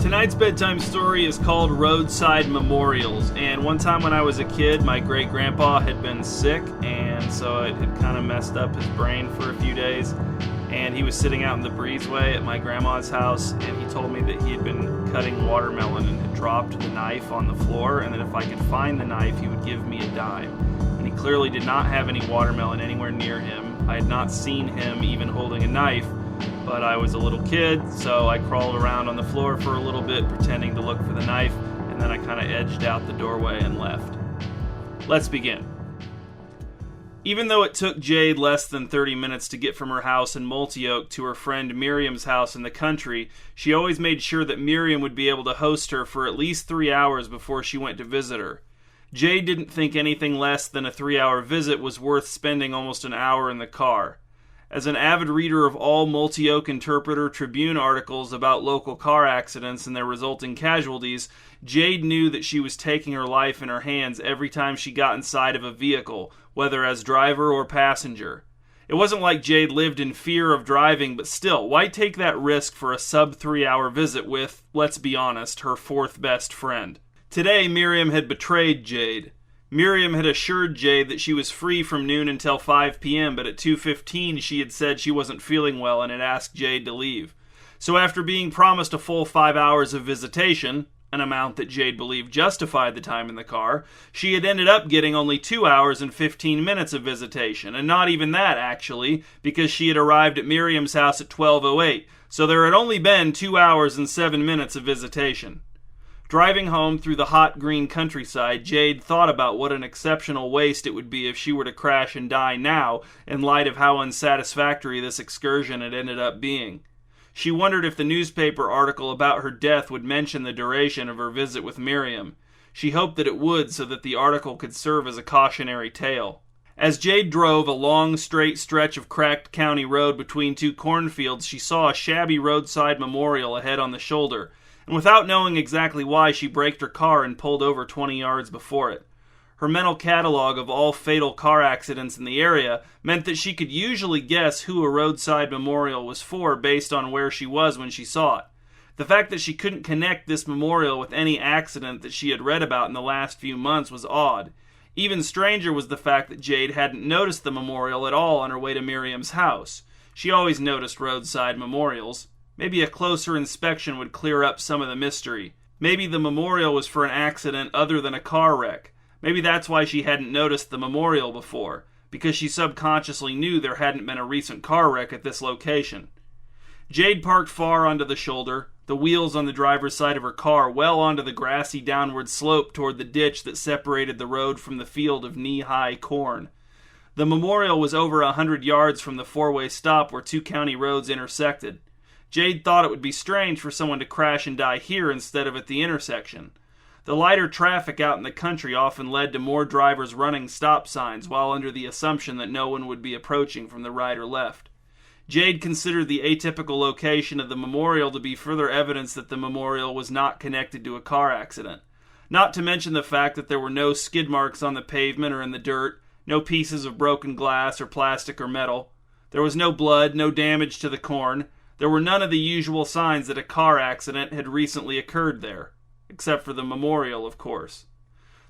Tonight's bedtime story is called Roadside Memorials, and one time when I was a kid, my great-grandpa had been sick, and so it had kind of messed up his brain for a few days, and he was sitting out in the breezeway at my grandma's house, and he told me that he had been cutting watermelon and had dropped the knife on the floor, and that if I could find the knife, he would give me a dime. And he clearly did not have any watermelon anywhere near him. I had not seen him even holding a knife, but I was a little kid, so I crawled around on the floor for a little bit, pretending to look for the knife, and then I kind of edged out the doorway and left. Let's begin. Even though it took Jade less than 30 minutes to get from her house in Multioak to her friend Miriam's house in the country, she always made sure that Miriam would be able to host her for at least 3 hours before she went to visit her. Jade didn't think anything less than a 3-hour visit was worth spending almost an hour in the car. As an avid reader of all Multioak Interpreter Tribune articles about local car accidents and their resulting casualties, Jade knew that she was taking her life in her hands every time she got inside of a vehicle, whether as driver or passenger. It wasn't like Jade lived in fear of driving, but still, why take that risk for a sub-3-hour visit with, let's be honest, her fourth best friend? Today, Miriam had betrayed Jade. Miriam had assured Jade that she was free from noon until 5 p.m., but at 2:15 she had said she wasn't feeling well and had asked Jade to leave. So after being promised a full 5 hours of visitation, an amount that Jade believed justified the time in the car, she had ended up getting only 2 hours and 15 minutes of visitation, and not even that, actually, because she had arrived at Miriam's house at 12:08, so there had only been 2 hours and 7 minutes of visitation. Driving home through the hot green countryside, Jade thought about what an exceptional waste it would be if she were to crash and die now, in light of how unsatisfactory this excursion had ended up being. She wondered if the newspaper article about her death would mention the duration of her visit with Miriam. She hoped that it would, so that the article could serve as a cautionary tale. As Jade drove a long, straight stretch of cracked county road between two cornfields, she saw a shabby roadside memorial ahead on the shoulder, and without knowing exactly why, she braked her car and pulled over 20 yards before it. Her mental catalog of all fatal car accidents in the area meant that she could usually guess who a roadside memorial was for based on where she was when she saw it. The fact that she couldn't connect this memorial with any accident that she had read about in the last few months was odd. Even stranger was the fact that Jade hadn't noticed the memorial at all on her way to Miriam's house. She always noticed roadside memorials. Maybe a closer inspection would clear up some of the mystery. Maybe the memorial was for an accident other than a car wreck. Maybe that's why she hadn't noticed the memorial before, because she subconsciously knew there hadn't been a recent car wreck at this location. Jade parked far onto the shoulder, the wheels on the driver's side of her car well onto the grassy downward slope toward the ditch that separated the road from the field of knee-high corn. The memorial was over 100 yards from the four-way stop where two county roads intersected. Jade thought it would be strange for someone to crash and die here instead of at the intersection. The lighter traffic out in the country often led to more drivers running stop signs, while under the assumption that no one would be approaching from the right or left. Jade considered the atypical location of the memorial to be further evidence that the memorial was not connected to a car accident. Not to mention the fact that there were no skid marks on the pavement or in the dirt, no pieces of broken glass or plastic or metal. There was no blood, no damage to the corn. There were none of the usual signs that a car accident had recently occurred there. Except for the memorial, of course.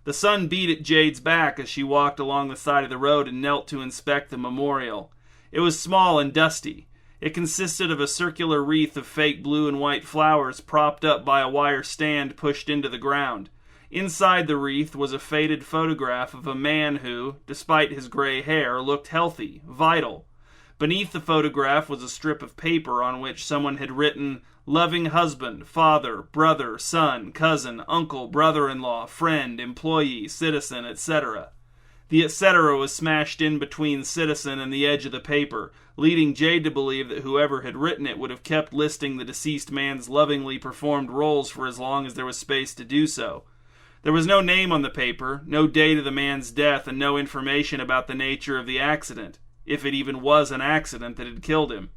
The sun beat at Jade's back as she walked along the side of the road and knelt to inspect the memorial. It was small and dusty. It consisted of a circular wreath of fake blue and white flowers propped up by a wire stand pushed into the ground. Inside the wreath was a faded photograph of a man who, despite his gray hair, looked healthy, vital. Beneath the photograph was a strip of paper on which someone had written, "Loving husband, father, brother, son, cousin, uncle, brother-in-law, friend, employee, citizen, etc." The etc. was smashed in between citizen and the edge of the paper, leading Jade to believe that whoever had written it would have kept listing the deceased man's lovingly performed roles for as long as there was space to do so. There was no name on the paper, no date of the man's death, and no information about the nature of the accident, if it even was an accident that had killed him.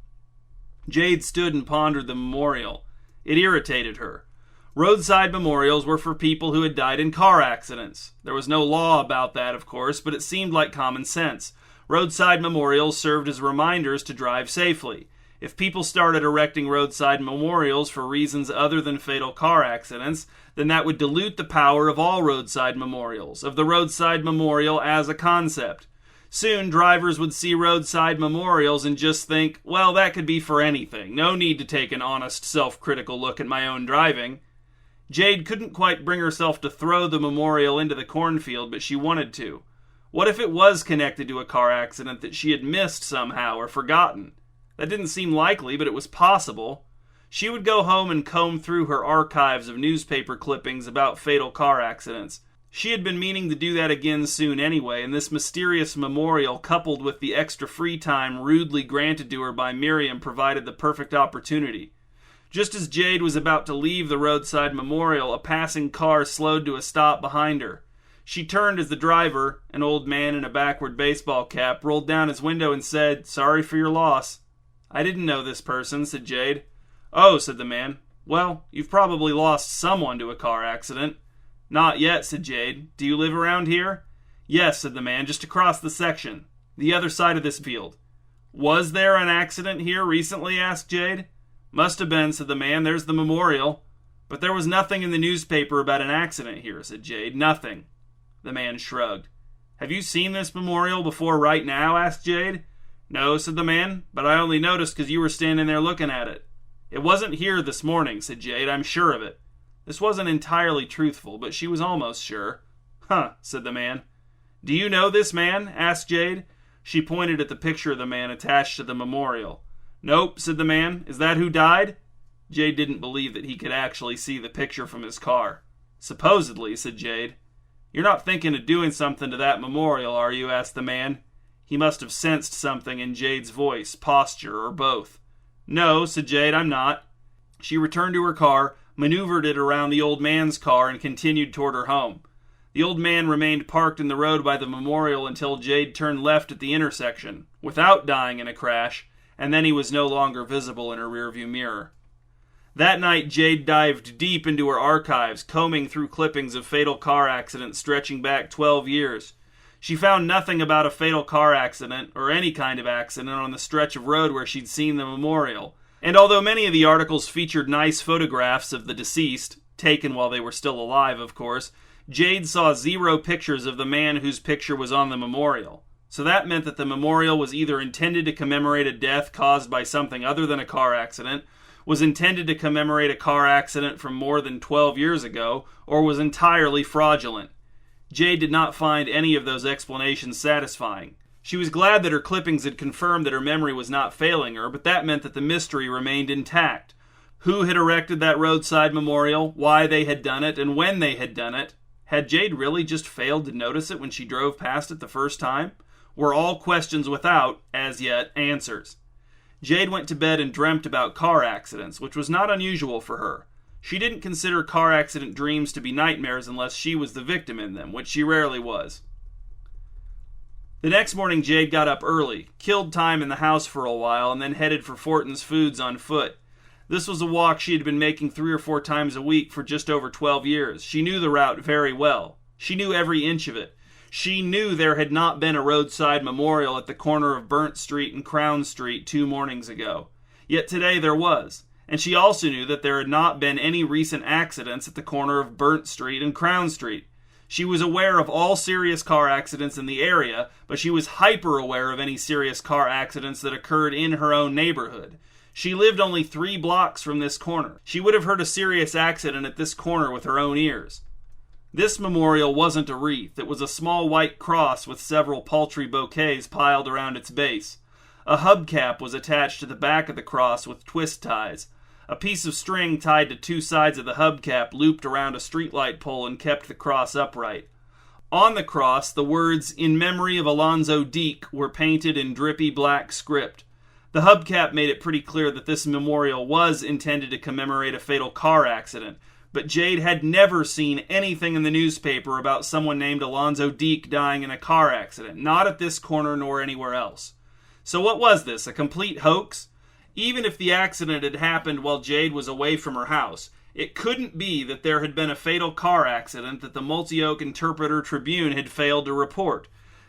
Jade stood and pondered the memorial. It irritated her. Roadside memorials were for people who had died in car accidents. There was no law about that, of course, but it seemed like common sense. Roadside memorials served as reminders to drive safely. If people started erecting roadside memorials for reasons other than fatal car accidents, then that would dilute the power of all roadside memorials, of the roadside memorial as a concept. Soon, drivers would see roadside memorials and just think, well, that could be for anything. No need to take an honest, self-critical look at my own driving. Jade couldn't quite bring herself to throw the memorial into the cornfield, but she wanted to. What if it was connected to a car accident that she had missed somehow or forgotten? That didn't seem likely, but it was possible. She would go home and comb through her archives of newspaper clippings about fatal car accidents. She had been meaning to do that again soon anyway, and this mysterious memorial, coupled with the extra free time rudely granted to her by Miriam, provided the perfect opportunity. Just as Jade was about to leave the roadside memorial, a passing car slowed to a stop behind her. She turned as the driver, an old man in a backward baseball cap, rolled down his window and said, "Sorry for your loss." "I didn't know this person," said Jade. "Oh," said the man. "Well, you've probably lost someone to a car accident." "Not yet," said Jade. "Do you live around here?" "Yes," said the man, "just across the section. The other side of this field." "Was there an accident here recently?" asked Jade. "Must have been," said the man. "There's the memorial." "But there was nothing in the newspaper about an accident here," said Jade. "Nothing." The man shrugged. "Have you seen this memorial before right now?" asked Jade. "No," said the man, "but I only noticed because you were standing there looking at it." "It wasn't here this morning," said Jade. "I'm sure of it." This wasn't entirely truthful, but she was almost sure. "Huh," said the man. "Do you know this man?" asked Jade. She pointed at the picture of the man attached to the memorial. "Nope," said the man. "Is that who died?" Jade didn't believe that he could actually see the picture from his car. "Supposedly," said Jade. "You're not thinking of doing something to that memorial, are you?" asked the man. He must have sensed something in Jade's voice, posture, or both. "No," said Jade, "I'm not." She returned to her car, maneuvered it around the old man's car, and continued toward her home. The old man remained parked in the road by the memorial until Jade turned left at the intersection, without dying in a crash, and then he was no longer visible in her rearview mirror. That night, Jade dived deep into her archives, combing through clippings of fatal car accidents stretching back 12 years. She found nothing about a fatal car accident, or any kind of accident, on the stretch of road where she'd seen the memorial. And although many of the articles featured nice photographs of the deceased, taken while they were still alive, of course, Jade saw 0 pictures of the man whose picture was on the memorial. So that meant that the memorial was either intended to commemorate a death caused by something other than a car accident, was intended to commemorate a car accident from more than 12 years ago, or was entirely fraudulent. Jade did not find any of those explanations satisfying. She was glad that her clippings had confirmed that her memory was not failing her, but that meant that the mystery remained intact. Who had erected that roadside memorial, why they had done it, and when they had done it? Had Jade really just failed to notice it when she drove past it the first time? Were all questions without, as yet, answers? Jade went to bed and dreamt about car accidents, which was not unusual for her. She didn't consider car accident dreams to be nightmares unless she was the victim in them, which she rarely was. The next morning, Jade got up early, killed time in the house for a while, and then headed for Fortin's Foods on foot. This was a walk she had been making 3 or 4 times a week for just over 12 years. She knew the route very well. She knew every inch of it. She knew there had not been a roadside memorial at the corner of Burnt Street and Crown Street 2 mornings ago. Yet today there was. And she also knew that there had not been any recent accidents at the corner of Burnt Street and Crown Street. She was aware of all serious car accidents in the area, but she was hyper-aware of any serious car accidents that occurred in her own neighborhood. She lived only 3 blocks from this corner. She would have heard a serious accident at this corner with her own ears. This memorial wasn't a wreath. It was a small white cross with several paltry bouquets piled around its base. A hubcap was attached to the back of the cross with twist ties. A piece of string tied to 2 sides of the hubcap looped around a streetlight pole and kept the cross upright. On the cross, the words, "In memory of Alonzo Deek," were painted in drippy black script. The hubcap made it pretty clear that this memorial was intended to commemorate a fatal car accident, but Jade had never seen anything in the newspaper about someone named Alonzo Deek dying in a car accident, not at this corner nor anywhere else. So what was this, a complete hoax? Even if the accident had happened while Jade was away from her house, it couldn't be that there had been a fatal car accident that the Multi-Oak Interpreter Tribune had failed to report.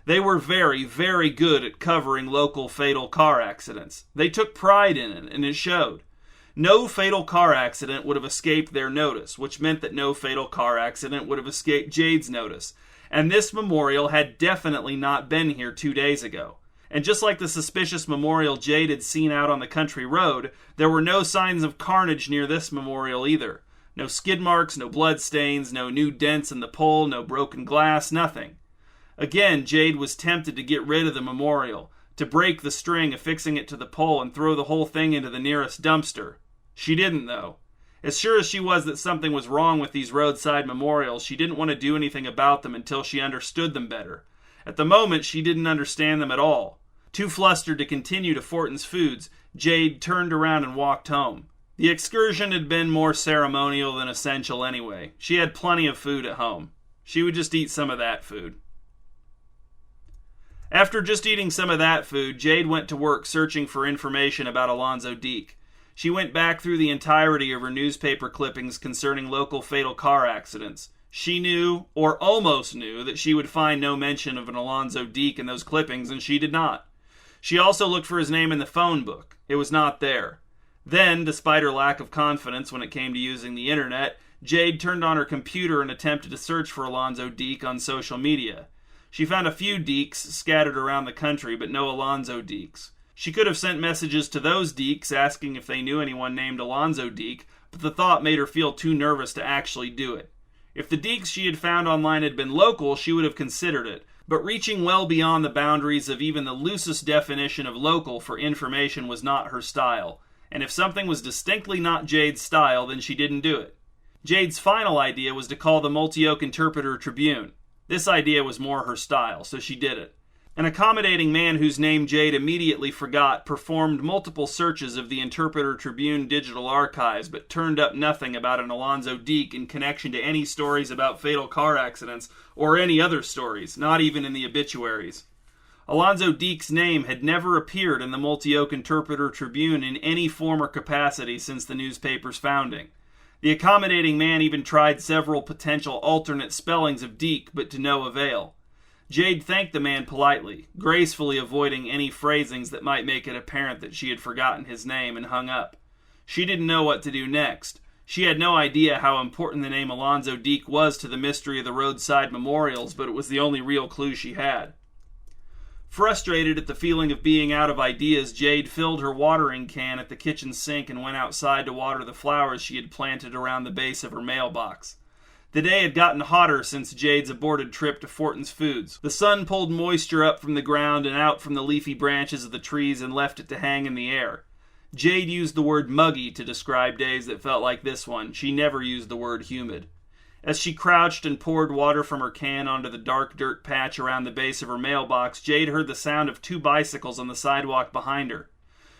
They were very, very good at covering local fatal car accidents. They took pride in it, and it showed. No fatal car accident would have escaped their notice, which meant that no fatal car accident would have escaped Jade's notice. And this memorial had definitely not been here 2 days ago. And just like the suspicious memorial Jade had seen out on the country road, there were no signs of carnage near this memorial either. No skid marks, no blood stains, no new dents in the pole, no broken glass, nothing. Again, Jade was tempted to get rid of the memorial, to break the string affixing it to the pole and throw the whole thing into the nearest dumpster. She didn't, though. As sure as she was that something was wrong with these roadside memorials, she didn't want to do anything about them until she understood them better. At the moment, she didn't understand them at all. Too flustered to continue to Fortin's Foods, Jade turned around and walked home. The excursion had been more ceremonial than essential anyway. She had plenty of food at home. She would just eat some of that food. After just eating some of that food, Jade went to work searching for information about Alonzo Deek. She went back through the entirety of her newspaper clippings concerning local fatal car accidents. She knew, or almost knew, that she would find no mention of an Alonzo Deek in those clippings, and she did not. She also looked for his name in the phone book. It was not there. Then, despite her lack of confidence when it came to using the internet, Jade turned on her computer and attempted to search for Alonzo Deek on social media. She found a few Deeks scattered around the country, but no Alonzo Deeks. She could have sent messages to those Deeks asking if they knew anyone named Alonzo Deek, but the thought made her feel too nervous to actually do it. If the Deeks she had found online had been local, she would have considered it, but reaching well beyond the boundaries of even the loosest definition of local for information was not her style, and if something was distinctly not Jade's style, then she didn't do it. Jade's final idea was to call the Multi-Oak Interpreter-Tribune. This idea was more her style, so she did it. An accommodating man whose name Jade immediately forgot performed multiple searches of the Interpreter-Tribune digital archives, but turned up nothing about an Alonzo Deek in connection to any stories about fatal car accidents, or any other stories, not even in the obituaries. Alonzo Deek's name had never appeared in the Multi-Oak Interpreter-Tribune in any form or capacity since the newspaper's founding. The accommodating man even tried several potential alternate spellings of Deek, but to no avail. Jade thanked the man politely, gracefully avoiding any phrasings that might make it apparent that she had forgotten his name, and hung up. She didn't know what to do next. She had no idea how important the name Alonzo Deek was to the mystery of the roadside memorials, but it was the only real clue she had. Frustrated at the feeling of being out of ideas, Jade filled her watering can at the kitchen sink and went outside to water the flowers she had planted around the base of her mailbox. The day had gotten hotter since Jade's aborted trip to Fortin's Foods. The sun pulled moisture up from the ground and out from the leafy branches of the trees and left it to hang in the air. Jade used the word muggy to describe days that felt like this one. She never used the word humid. As she crouched and poured water from her can onto the dark dirt patch around the base of her mailbox, Jade heard the sound of 2 bicycles on the sidewalk behind her.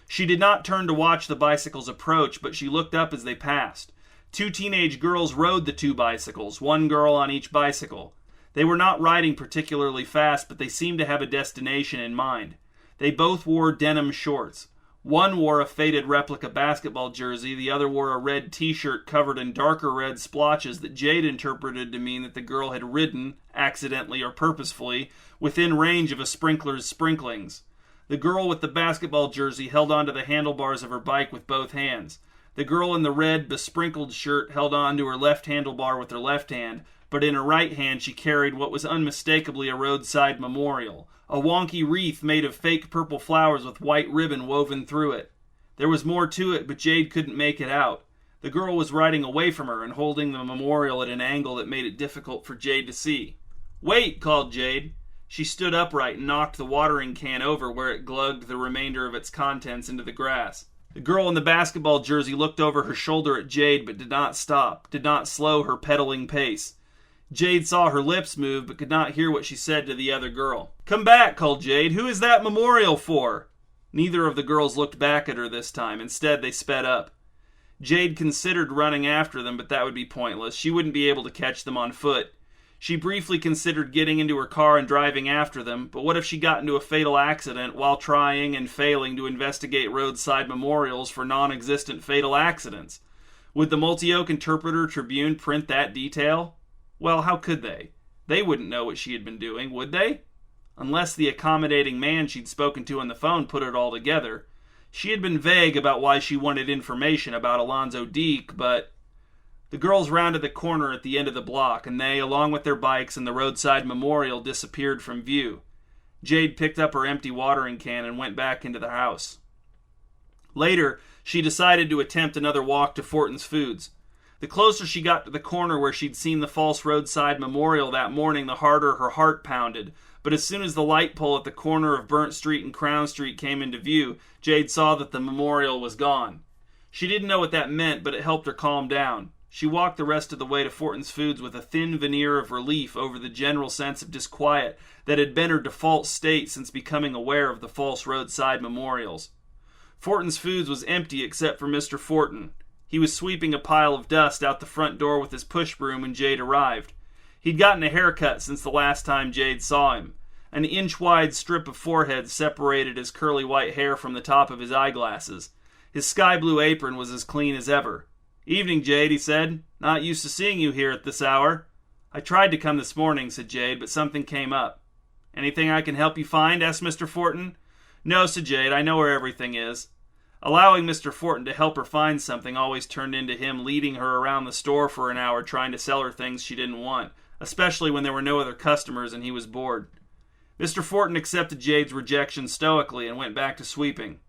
She did not turn to watch the bicycles approach, but she looked up as they passed. 2 teenage girls rode the 2 bicycles, 1 girl on each bicycle. They were not riding particularly fast, but they seemed to have a destination in mind. They both wore denim shorts. One wore a faded replica basketball jersey, the other wore a red t-shirt covered in darker red splotches that Jade interpreted to mean that the girl had ridden, accidentally or purposefully, within range of a sprinkler's sprinklings. The girl with the basketball jersey held onto the handlebars of her bike with both hands. The girl in the red, besprinkled shirt held on to her left handlebar with her left hand, but in her right hand she carried what was unmistakably a roadside memorial, a wonky wreath made of fake purple flowers with white ribbon woven through it. There was more to it, but Jade couldn't make it out. The girl was riding away from her and holding the memorial at an angle that made it difficult for Jade to see. "Wait!" called Jade. She stood upright and knocked the watering can over where it glugged the remainder of its contents into the grass. The girl in the basketball jersey looked over her shoulder at Jade, but did not stop, did not slow her pedaling pace. Jade saw her lips move, but could not hear what she said to the other girl. "Come back," called Jade. "Who is that memorial for?" Neither of the girls looked back at her this time. Instead, they sped up. Jade considered running after them, but that would be pointless. She wouldn't be able to catch them on foot. She briefly considered getting into her car and driving after them, but what if she got into a fatal accident while trying and failing to investigate roadside memorials for non-existent fatal accidents? Would the Multi-Oak Interpreter-Tribune print that detail? Well, how could they? They wouldn't know what she had been doing, would they? unless the accommodating man she'd spoken to on the phone put it all together. She had been vague about why she wanted information about Alonzo Deke, but... The girls rounded the corner at the end of the block, and they, along with their bikes and the roadside memorial, disappeared from view. Jade picked up her empty watering can and went back into the house. Later, she decided to attempt another walk to Fortin's Foods. The closer she got to the corner where she'd seen the false roadside memorial that morning, the harder her heart pounded. But as soon as the light pole at the corner of Burnt Street and Crown Street came into view, Jade saw that the memorial was gone. She didn't know what that meant, but it helped her calm down. She walked the rest of the way to Fortin's Foods with a thin veneer of relief over the general sense of disquiet that had been her default state since becoming aware of the false roadside memorials. Fortin's Foods was empty except for Mr. Fortin. He was sweeping a pile of dust out the front door with his push broom when Jade arrived. He'd gotten a haircut since the last time Jade saw him. An inch-wide strip of forehead separated his curly white hair from the top of his eyeglasses. His sky-blue apron was as clean as ever. "Evening, Jade," he said. "Not used to seeing you here at this hour." "I tried to come this morning," said Jade, "but something came up." "Anything I can help you find?" asked Mr. Fortin. "No," said Jade. "I know where everything is." Allowing Mr. Fortin to help her find something always turned into him leading her around the store for an hour trying to sell her things she didn't want, especially when there were no other customers and he was bored. Mr. Fortin accepted Jade's rejection stoically and went back to sweeping.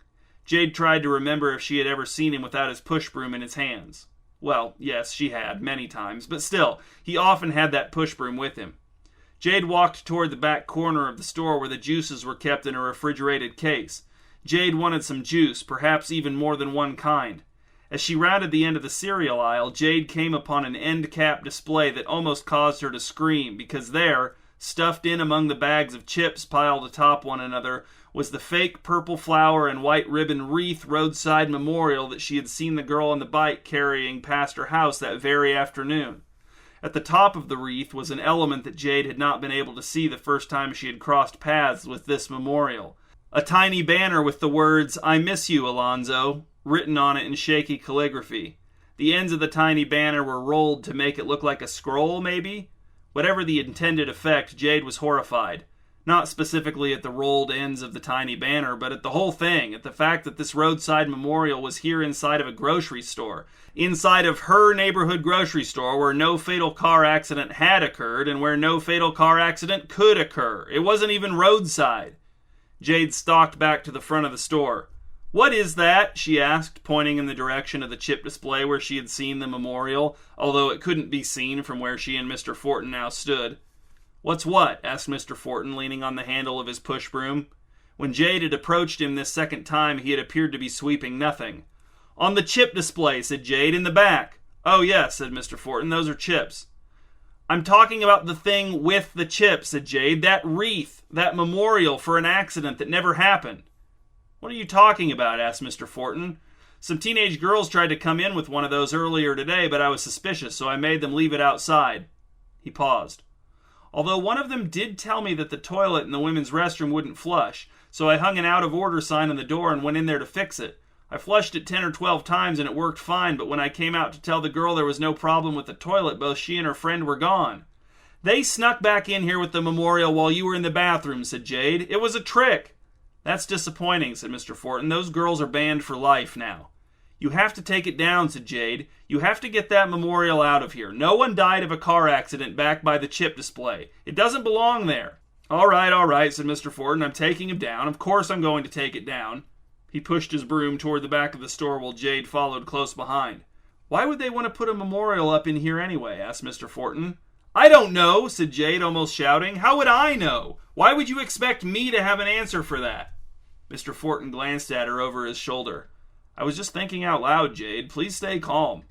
Jade tried to remember if she had ever seen him without his push broom in his hands. Well, yes, she had, many times, but still, he often had that push broom with him. Jade walked toward the back corner of the store where the juices were kept in a refrigerated case. Jade wanted some juice, perhaps even more than one kind. As she rounded the end of the cereal aisle, Jade came upon an end-cap display that almost caused her to scream, because there, stuffed in among the bags of chips piled atop one another, was the fake purple flower and white ribbon wreath roadside memorial that she had seen the girl on the bike carrying past her house that very afternoon. At the top of the wreath was an element that Jade had not been able to see the first time she had crossed paths with this memorial. A tiny banner with the words, "I miss you, Alonzo," written on it in shaky calligraphy. The ends of the tiny banner were rolled to make it look like a scroll, maybe? Whatever the intended effect, Jade was horrified. Not specifically at the rolled ends of the tiny banner, but at the whole thing, at the fact that this roadside memorial was here inside of a grocery store. Inside of her neighborhood grocery store where no fatal car accident had occurred and where no fatal car accident could occur. It wasn't even roadside. Jade stalked back to the front of the store. "What is that?" she asked, pointing in the direction of the chip display where she had seen the memorial, although it couldn't be seen from where she and Mr. Fortin now stood. "What's what?" asked Mr. Fortin, leaning on the handle of his push broom. When Jade had approached him this second time, he had appeared to be sweeping nothing. "On the chip display," said Jade, "in the back." "Oh, yes," said Mr. Fortin, "those are chips." "I'm talking about the thing with the chip," said Jade. "That wreath, that memorial for an accident that never happened." "What are you talking about?" asked Mr. Fortin. "Some teenage girls tried to come in with one of those earlier today, but I was suspicious, so I made them leave it outside." He paused. "Although one of them did tell me that the toilet in the women's restroom wouldn't flush, so I hung an out-of-order sign on the door and went in there to fix it. I flushed it 10 or 12 times and it worked fine, but when I came out to tell the girl there was no problem with the toilet, both she and her friend were gone." "They snuck back in here with the memorial while you were in the bathroom," said Jade. "It was a trick." "That's disappointing," said Mr. Fortin. "Those girls are banned for life now." "You have to take it down," said Jade. "You have to get that memorial out of here. No one died of a car accident back by the chip display. It doesn't belong there." All right, said Mr. Fortin. "I'm taking him down. Of course I'm going to take it down." He pushed his broom toward the back of the store while Jade followed close behind. "Why would they want to put a memorial up in here anyway?" asked Mr. Fortin. "I don't know," said Jade, almost shouting. "How would I know? Why would you expect me to have an answer for that?" Mr. Fortin glanced at her over his shoulder. "I was just thinking out loud, Jade. Please stay calm."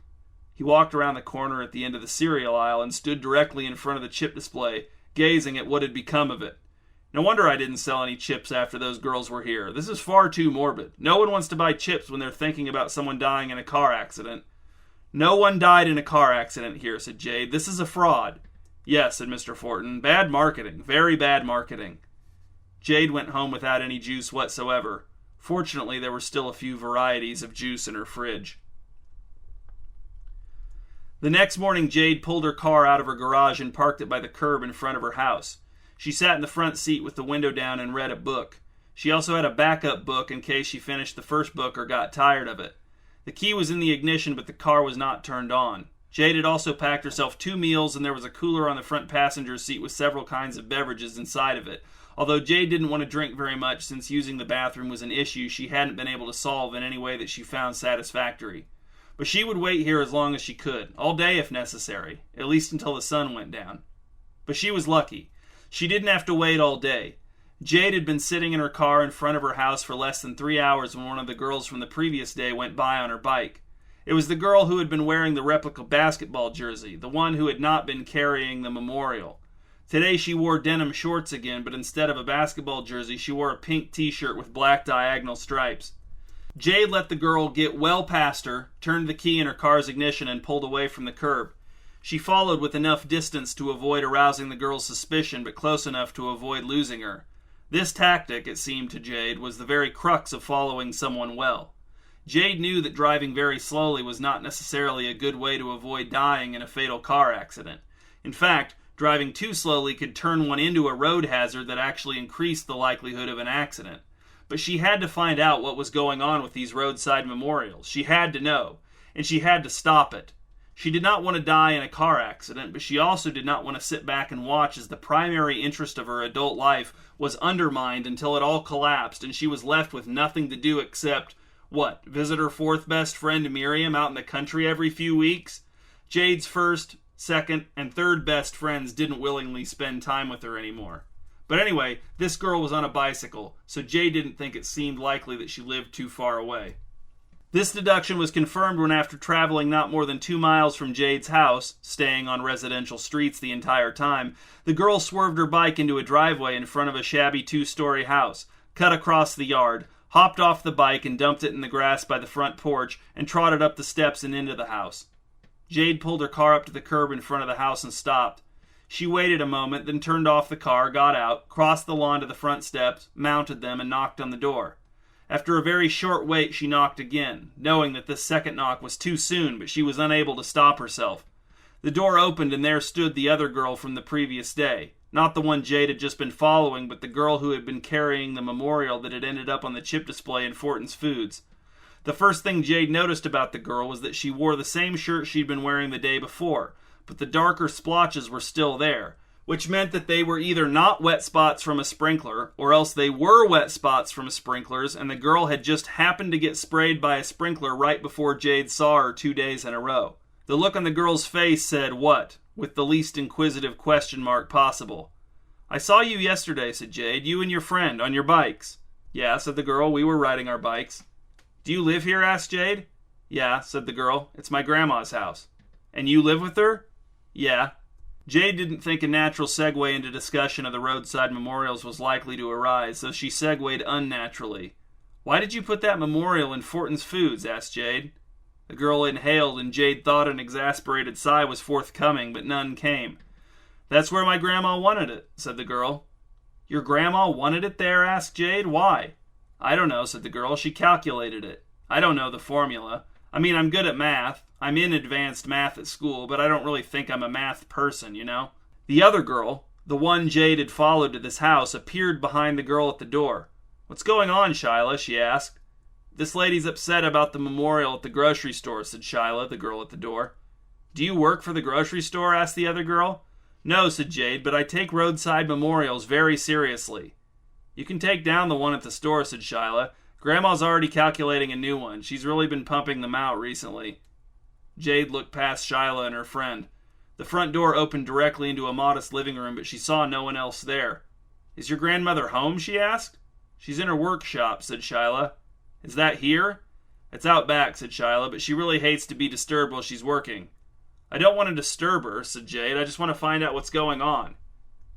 He walked around the corner at the end of the cereal aisle and stood directly in front of the chip display, gazing at what had become of it. "No wonder I didn't sell any chips after those girls were here. This is far too morbid. No one wants to buy chips when they're thinking about someone dying in a car accident." "No one died in a car accident here," said Jade. "This is a fraud." "Yes," said Mr. Fortin. "Bad marketing. Very bad marketing." Jade went home without any juice whatsoever. Fortunately, there were still a few varieties of juice in her fridge. The next morning, Jade pulled her car out of her garage and parked it by the curb in front of her house. She sat in the front seat with the window down and read a book. She also had a backup book in case she finished the first book or got tired of it. The key was in the ignition, but the car was not turned on. Jade had also packed herself 2 meals, and there was a cooler on the front passenger seat with several kinds of beverages inside of it. Although Jade didn't want to drink very much since using the bathroom was an issue she hadn't been able to solve in any way that she found satisfactory. But she would wait here as long as she could, all day if necessary, at least until the sun went down. But she was lucky. She didn't have to wait all day. Jade had been sitting in her car in front of her house for less than 3 hours when one of the girls from the previous day went by on her bike. It was the girl who had been wearing the replica basketball jersey, the one who had not been carrying the memorial. Today she wore denim shorts again, but instead of a basketball jersey, she wore a pink t-shirt with black diagonal stripes. Jade let the girl get well past her, turned the key in her car's ignition, and pulled away from the curb. She followed with enough distance to avoid arousing the girl's suspicion, but close enough to avoid losing her. This tactic, it seemed to Jade, was the very crux of following someone well. Jade knew that driving very slowly was not necessarily a good way to avoid dying in a fatal car accident. In fact, driving too slowly could turn one into a road hazard that actually increased the likelihood of an accident. But she had to find out what was going on with these roadside memorials. She had to know, and she had to stop it. She did not want to die in a car accident, but she also did not want to sit back and watch as the primary interest of her adult life was undermined until it all collapsed and she was left with nothing to do except, visit her fourth best friend Miriam out in the country every few weeks? Jade's first, second, and third best friends didn't willingly spend time with her anymore. But anyway, this girl was on a bicycle, so Jade didn't think it seemed likely that she lived too far away. This deduction was confirmed when, after traveling not more than 2 miles from Jade's house, staying on residential streets the entire time, the girl swerved her bike into a driveway in front of a shabby 2-story house, cut across the yard, hopped off the bike and dumped it in the grass by the front porch, and trotted up the steps and into the house. Jade pulled her car up to the curb in front of the house and stopped. She waited a moment, then turned off the car, got out, crossed the lawn to the front steps, mounted them, and knocked on the door. After a very short wait, she knocked again, knowing that this second knock was too soon, but she was unable to stop herself. The door opened, and there stood the other girl from the previous day. Not the one Jade had just been following, but the girl who had been carrying the memorial that had ended up on the chip display in Fortin's Foods. The first thing Jade noticed about the girl was that she wore the same shirt she'd been wearing the day before, but the darker splotches were still there, which meant that they were either not wet spots from a sprinkler, or else they were wet spots from sprinklers, and the girl had just happened to get sprayed by a sprinkler right before Jade saw her 2 days in a row. The look on the girl's face said what, with the least inquisitive question mark possible. "I saw you yesterday," said Jade, "you and your friend, on your bikes." "Yeah," said the girl, "we were riding our bikes." "Do you live here?" asked Jade. "Yeah," said the girl, "it's my grandma's house." "And you live with her?" "Yeah." Jade didn't think a natural segue into discussion of the roadside memorials was likely to arise, so she segued unnaturally. "Why did you put that memorial in Fortin's Foods?" asked Jade. The girl inhaled, and Jade thought an exasperated sigh was forthcoming, but none came. "That's where my grandma wanted it," said the girl. "Your grandma wanted it there?" asked Jade. "Why?" "I don't know," said the girl. "She calculated it. I don't know the formula. I mean, I'm good at math. I'm in advanced math at school, but I don't really think I'm a math person, you know?" The other girl, the one Jade had followed to this house, appeared behind the girl at the door. "What's going on, Shyla?" she asked. "This lady's upset about the memorial at the grocery store," said Shyla, the girl at the door. "Do you work for the grocery store?" asked the other girl. "No," said Jade, "but I take roadside memorials very seriously." "You can take down the one at the store," said Shyla. "Grandma's already calculating a new one. She's really been pumping them out recently." Jade looked past Shyla and her friend. The front door opened directly into a modest living room, but she saw no one else there. "Is your grandmother home?" she asked. "She's in her workshop," said Shyla. "Is that here?" "It's out back," said Shyla, "but she really hates to be disturbed while she's working." "I don't want to disturb her," said Jade. "I just want to find out what's going on."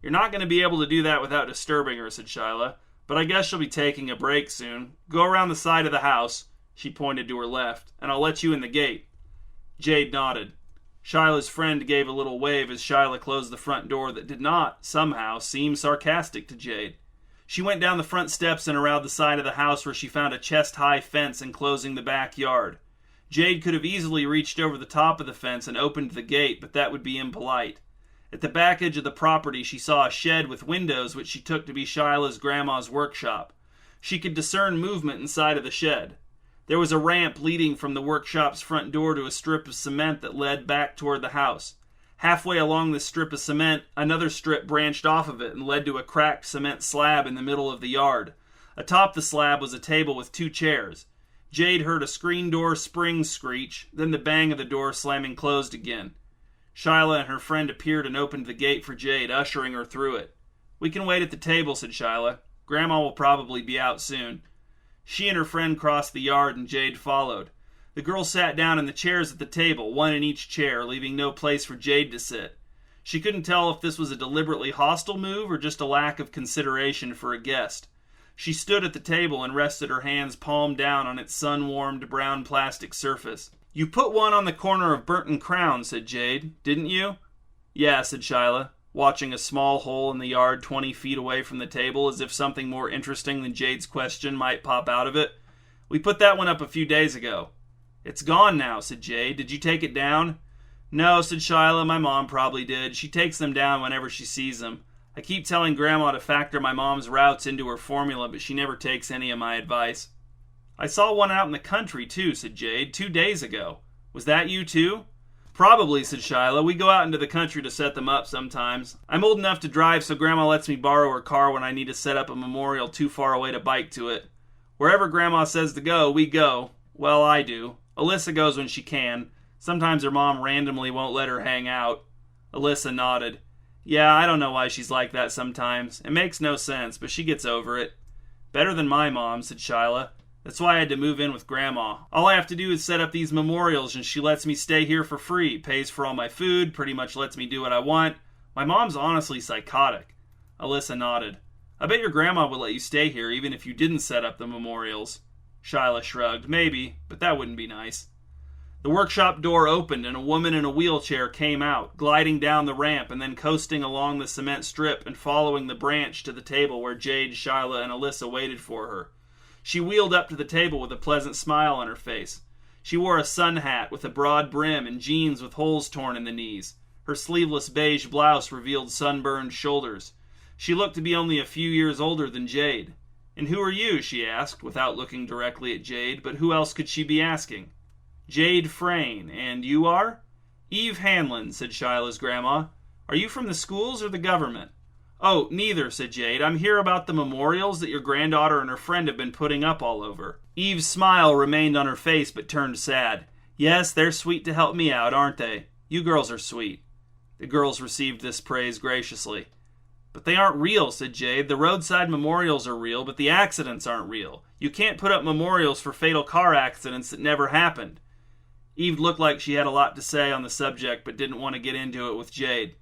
"You're not going to be able to do that without disturbing her," said Shyla, "but I guess she'll be taking a break soon. Go around the side of the house," she pointed to her left, "and I'll let you in the gate." Jade nodded. Shyla's friend gave a little wave as Shyla closed the front door that did not, somehow, seem sarcastic to Jade. She went down the front steps and around the side of the house where she found a chest-high fence enclosing the backyard. Jade could have easily reached over the top of the fence and opened the gate, but that would be impolite. At the back edge of the property, she saw a shed with windows which she took to be Shyla's grandma's workshop. She could discern movement inside of the shed. There was a ramp leading from the workshop's front door to a strip of cement that led back toward the house. Halfway along this strip of cement, another strip branched off of it and led to a cracked cement slab in the middle of the yard. Atop the slab was a table with 2 chairs. Jade heard a screen door spring screech, then the bang of the door slamming closed again. Shyla and her friend appeared and opened the gate for Jade, ushering her through it. "We can wait at the table," said Shyla. "Grandma will probably be out soon." She and her friend crossed the yard and Jade followed. The girl sat down in the chairs at the table, one in each chair, leaving no place for Jade to sit. She couldn't tell if this was a deliberately hostile move or just a lack of consideration for a guest. She stood at the table and rested her hands palm down on its sun-warmed brown plastic surface. "You put one on the corner of Burton Crown," said Jade, "didn't you?" "Yeah," said Shyla, watching a small hole in the yard 20 feet away from the table as if something more interesting than Jade's question might pop out of it. "We put that one up a few days ago." "It's gone now," said Jade. "Did you take it down?" "No," said Shyla. "My mom probably did. She takes them down whenever she sees them. I keep telling Grandma to factor my mom's routes into her formula, but she never takes any of my advice." "I saw one out in the country, too," said Jade, 2 days ago. "Was that you, too?" "Probably," said Shyla. "We go out into the country to set them up sometimes. I'm old enough to drive, so Grandma lets me borrow her car when I need to set up a memorial too far away to bike to it. Wherever Grandma says to go, we go. Well, I do. Alyssa goes when she can. Sometimes her mom randomly won't let her hang out." Alyssa nodded. "Yeah, I don't know why she's like that sometimes. It makes no sense, but she gets over it." "Better than my mom," said Shyla. "That's why I had to move in with Grandma. All I have to do is set up these memorials and she lets me stay here for free, pays for all my food, pretty much lets me do what I want. My mom's honestly psychotic." Alyssa nodded. "I bet your grandma would let you stay here even if you didn't set up the memorials." Shyla shrugged. "Maybe, but that wouldn't be nice." The workshop door opened and a woman in a wheelchair came out, gliding down the ramp and then coasting along the cement strip and following the branch to the table where Jade, Shyla, and Alyssa waited for her. She wheeled up to the table with a pleasant smile on her face. She wore a sun hat with a broad brim and jeans with holes torn in the knees. Her sleeveless beige blouse revealed sunburned shoulders. She looked to be only a few years older than Jade. "And who are you?" she asked, without looking directly at Jade, but who else could she be asking? "Jade Frayne. And you are?" "Eve Hanlon," said Shyla's grandma. "Are you from the schools or the government?" "Oh, neither," said Jade. "I'm here about the memorials that your granddaughter and her friend have been putting up all over." Eve's smile remained on her face but turned sad. "Yes, they're sweet to help me out, aren't they? You girls are sweet." The girls received this praise graciously. "But they aren't real," said Jade. "The roadside memorials are real, but the accidents aren't real. You can't put up memorials for fatal car accidents that never happened." Eve looked like she had a lot to say on the subject but didn't want to get into it with Jade.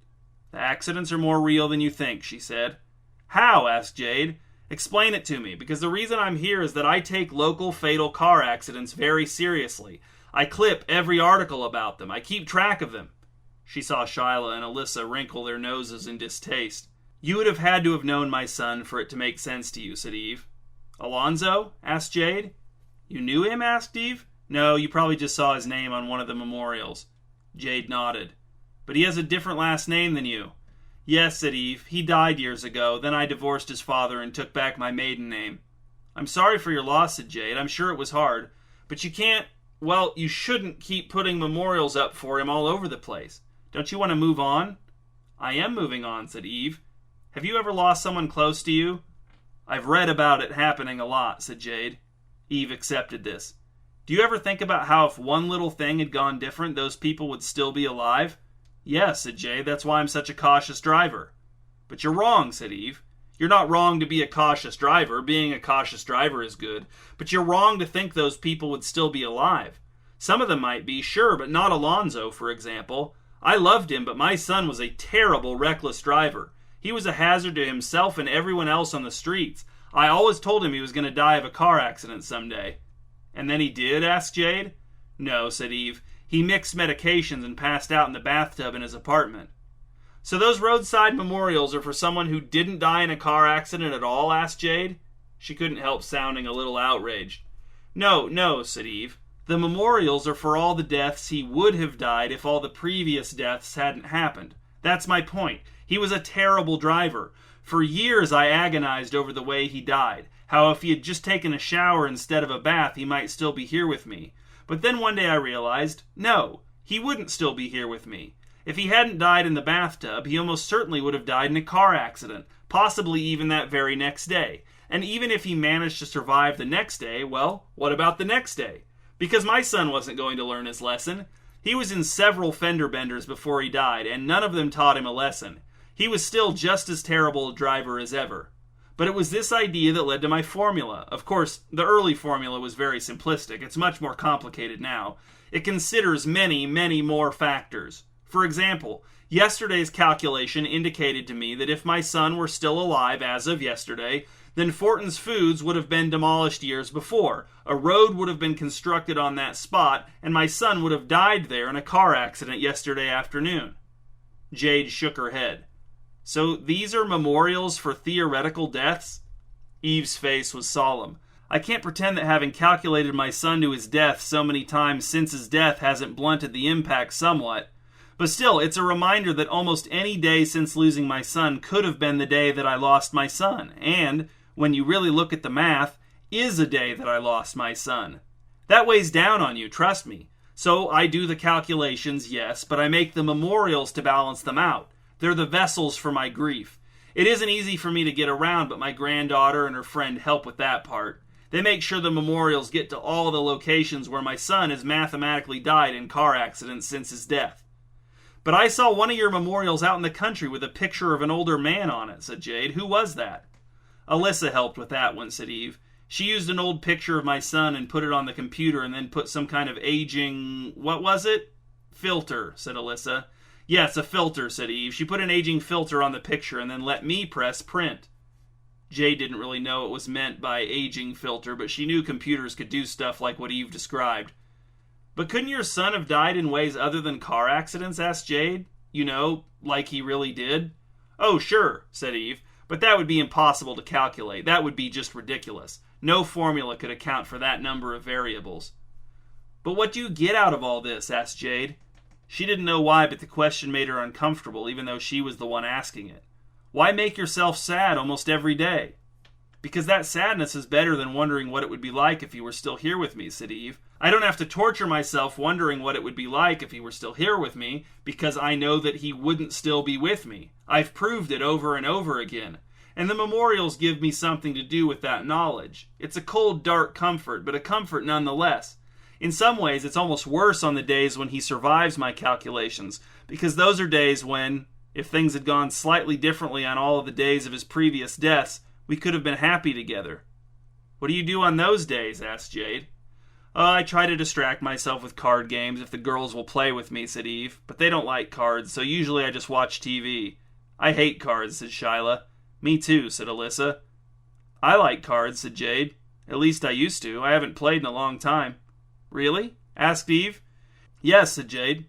"The accidents are more real than you think," she said. "How?" asked Jade. "Explain it to me, because the reason I'm here is that I take local fatal car accidents very seriously. I clip every article about them. I keep track of them." She saw Shyla and Alyssa wrinkle their noses in distaste. "You would have had to have known my son for it to make sense to you," said Eve. "Alonzo?" asked Jade. "You knew him?" asked Eve. "No, you probably just saw his name on one of the memorials." Jade nodded. "But he has a different last name than you." "Yes," said Eve. "He died years ago. Then I divorced his father and took back my maiden name." "I'm sorry for your loss," said Jade. "I'm sure it was hard. But you can't, well, you shouldn't keep putting memorials up for him all over the place. Don't you want to move on?" "I am moving on," said Eve. "Have you ever lost someone close to you?" "I've read about it happening a lot," said Jade. Eve accepted this. "Do you ever think about how if one little thing had gone different, those people would still be alive?" "Yes," said Jade. "That's why I'm such a cautious driver." "But you're wrong," said Eve. "You're not wrong to be a cautious driver. Being a cautious driver is good. But you're wrong to think those people would still be alive. Some of them might be, sure, but not Alonzo, for example. I loved him, but my son was a terrible, reckless driver. He was a hazard to himself and everyone else on the streets. I always told him he was going to die of a car accident someday." "And then he did?" asked Jade. "No," said Eve. "He mixed medications and passed out in the bathtub in his apartment." "So those roadside memorials are for someone who didn't die in a car accident at all?" asked Jade. She couldn't help sounding a little outraged. No, said Eve. "The memorials are for all the deaths he would have died if all the previous deaths hadn't happened. That's my point. He was a terrible driver. For years I agonized over the way he died, how if he had just taken a shower instead of a bath he might still be here with me. But then one day I realized, no, he wouldn't still be here with me. If he hadn't died in the bathtub, he almost certainly would have died in a car accident, possibly even that very next day. And even if he managed to survive the next day, well, what about the next day? Because my son wasn't going to learn his lesson. He was in several fender benders before he died, and none of them taught him a lesson. He was still just as terrible a driver as ever. But it was this idea that led to my formula. Of course, the early formula was very simplistic. It's much more complicated now. It considers many, many more factors. For example, yesterday's calculation indicated to me that if my son were still alive as of yesterday, then Fortin's Foods would have been demolished years before. A road would have been constructed on that spot, and my son would have died there in a car accident yesterday afternoon. Jade shook her head. So these are memorials for theoretical deaths? Eve's face was solemn. I can't pretend that having calculated my son to his death so many times since his death hasn't blunted the impact somewhat. But still, it's a reminder that almost any day since losing my son could have been the day that I lost my son, and, when you really look at the math, is a day that I lost my son. That weighs down on you, trust me. So I do the calculations, yes, but I make the memorials to balance them out. They're the vessels for my grief. It isn't easy for me to get around, but my granddaughter and her friend help with that part. They make sure the memorials get to all the locations where my son has mathematically died in car accidents since his death. But I saw one of your memorials out in the country with a picture of an older man on it, said Jade. Who was that? Alyssa helped with that one, said Eve. She used an old picture of my son and put it on the computer and then put some kind of aging... what was it? Filter, said Alyssa. Yes, a filter, said Eve. She put an aging filter on the picture and then let me press print. Jade didn't really know what was meant by aging filter, but she knew computers could do stuff like what Eve described. But couldn't your son have died in ways other than car accidents, asked Jade. You know, like he really did? Oh, sure, said Eve, but that would be impossible to calculate. That would be just ridiculous. No formula could account for that number of variables. But what do you get out of all this, asked Jade. She didn't know why, but the question made her uncomfortable, even though she was the one asking it. Why make yourself sad almost every day? Because that sadness is better than wondering what it would be like if he were still here with me, said Eve. I don't have to torture myself wondering what it would be like if he were still here with me, because I know that he wouldn't still be with me. I've proved it over and over again. And the memorials give me something to do with that knowledge. It's a cold, dark comfort, but a comfort nonetheless. In some ways, it's almost worse on the days when he survives my calculations, because those are days when, if things had gone slightly differently on all of the days of his previous deaths, we could have been happy together. What do you do on those days? Asked Jade. I try to distract myself with card games if the girls will play with me, said Eve. But they don't like cards, so usually I just watch TV. I hate cards, said Shyla. Me too, said Alyssa. I like cards, said Jade. At least I used to. I haven't played in a long time. Really? Asked Eve. Yes, said Jade.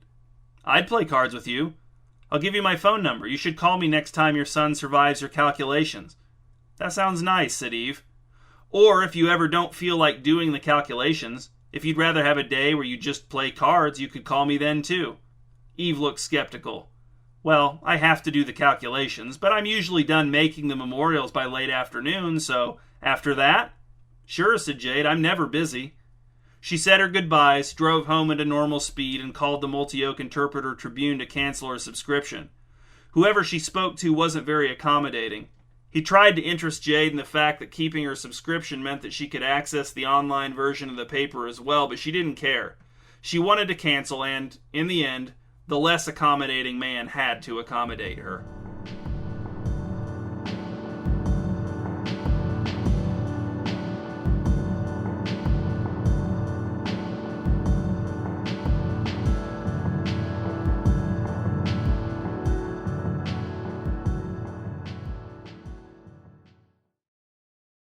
I'd play cards with you. I'll give you my phone number. You should call me next time your son survives your calculations. That sounds nice, said Eve. Or if you ever don't feel like doing the calculations, if you'd rather have a day where you just play cards, you could call me then too. Eve looked skeptical. Well, I have to do the calculations, but I'm usually done making the memorials by late afternoon, so after that? Sure, said Jade. I'm never busy. She said her goodbyes, drove home at a normal speed, and called the Multi-Oak Interpreter Tribune to cancel her subscription. Whoever she spoke to wasn't very accommodating. He tried to interest Jade in the fact that keeping her subscription meant that she could access the online version of the paper as well, but she didn't care. She wanted to cancel and, in the end, the less accommodating man had to accommodate her.